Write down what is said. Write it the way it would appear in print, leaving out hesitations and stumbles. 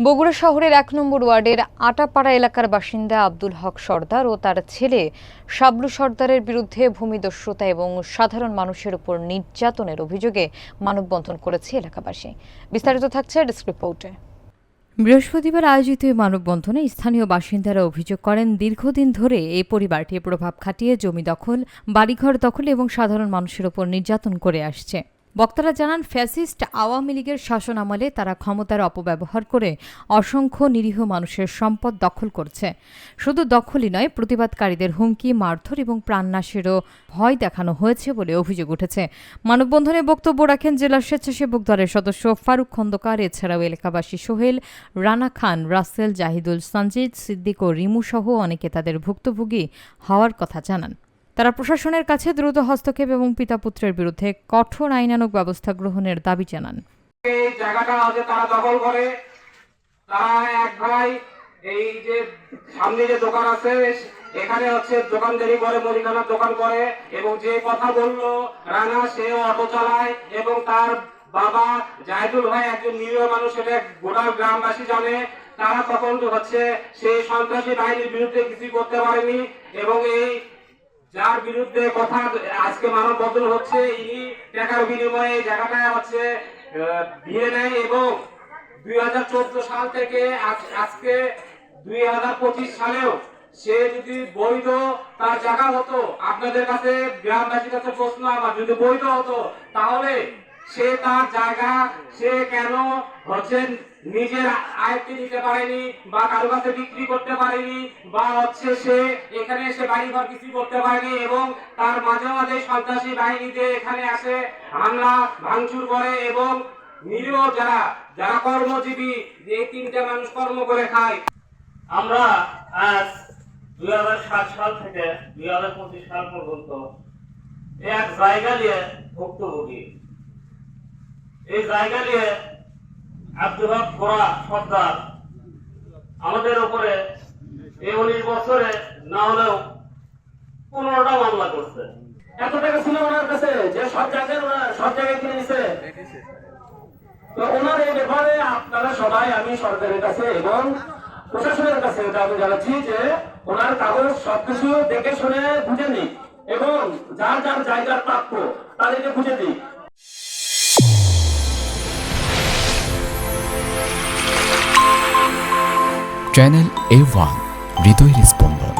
বগুড়া শহরের ১ নম্বর ওয়ার্ডের আটাপাড়া এলাকার বাসিন্দা আব্দুল হক সর্দার ও তার ছেলে শাবলু সর্দারের বিরুদ্ধে ভূমিদস্যুতা এবং সাধারণ মানুষের উপর নির্যাতনের অভিযোগে মানববন্ধন করেছে এলাকাবাসী। বিস্তারিত থাকছে ডেস্ক রিপোর্টে। বৃহস্পতিবার আয়োজিত এই মানববন্ধনে স্থানীয় বাসিন্দারা অভিযোগ করেন, দীর্ঘদিন ধরে এই পরিবারটি প্রভাব খাটিয়ে জমি দখল, বাড়িঘর দখল এবং সাধারণ মানুষের উপর নির্যাতন করে আসছে। বক্তারা জানান, ফ্যাসিস্ট আওয়ামী লীগের শাসন আমলে তারা ক্ষমতার অপব্যবহার করে অসংখ্য নিরীহ মানুষের সম্পদ দখল করছে। শুধু দখলই নয়, প্রতিবাদকারীদের হুমকি, মারধর এবং প্রাণনাশেরও ভয় দেখানো হয়েছে বলে অভিযোগ উঠেছে। মানববন্ধনে বক্তব্য রাখেন জেলা স্বেচ্ছাসেবক দলের সদস্য ফারুক খন্দকার, এছাড়াও এলাকাবাসী সোহেল, রানা খান, রাসেল, জাহিদুল, সঞ্জিত, সিদ্দিক ও রিমু সহ অনেকে তাদের ভুক্তভোগী হওয়ার কথা জানান। তারা প্রশাসনের কাছে দ্রুত হস্তক্ষেপ এবং পিতাপুত্রের বিরুদ্ধে কঠোর আইনানুগ ব্যবস্থা গ্রহণের দাবি জানান। এই জায়গাটা আছে তারা দখল করে, তারা এক ভাই এই যে সামনে যে দোকান আছে এখানে হচ্ছে দোকানদারি করে, মুদিখানার দোকান করে এবং যে কথা বললো রানা, সে অটো চালায় এবং তার বাবা জাহিদুল ভাই একজন নিরীহ মানুষ, এটা গোটা গ্রামবাসী জানে। তারা তখন হচ্ছে সেই সন্ত্রাসী বাহিনীর বিরুদ্ধে কিছু করতে পারেনি এবং এই যার বিরুদ্ধে কথা আজকে মানববন্ধন হচ্ছে, ইনি টাকার বিনিময়ে জায়গাটা হচ্ছে দিয়ে নেয় এবং 2014 সাল থেকে আজকে 2025 সালেও সে যদি বৈধ তার জায়গা হতো, আপনাদের কাছে গ্রামবাসীর কাছে প্রশ্ন আমার, যদি বৈধ হতো তাহলে সে তার জায়গা সে কেন হচ্ছে নিজের আয়ত্তে নিতে পারেনি বা কারো কাছে বিক্রি করতে পারেনি বা হচ্ছে সে এখানে এসে বাড়িঘর কিছু করতে পারেনি এবং তার মাঝে মাঝে সন্ত্রাসী বাহিনীতে এখানে আসে হামলা ভাঙচুর করে এবং নিরীহ যারা কর্মজীবী, যে 3টা মানুষ কর্ম করে খায়। আমরা আজ 2007 সাল থেকে 2025 সাল পর্যন্ত এক জায়গা নিয়ে ভুক্তভোগী। এই জায়গা নিয়ে আব্দুল হক সর্দার আমাদের উপরে এই 19 বছরে না হলেও 15টা মামলা করছে। এত টাকা ছিল ওনার কাছে যে সব জায়গায় কিনে নিছে। তো ওনার এই ব্যাপারে আপনারা সবাই, আমি সরকারের কাছে এবং প্রশাসনের কাছে এটা আমি জানাচ্ছি যে ওনার কাগজ সবকিছু দেখে শুনে বুঝে নিক এবং যার যার জায়গার প্রাপ্য তাদেরকে বুঝে দিক। চ্যানেল A1 হৃদয়ের স্পন্দন।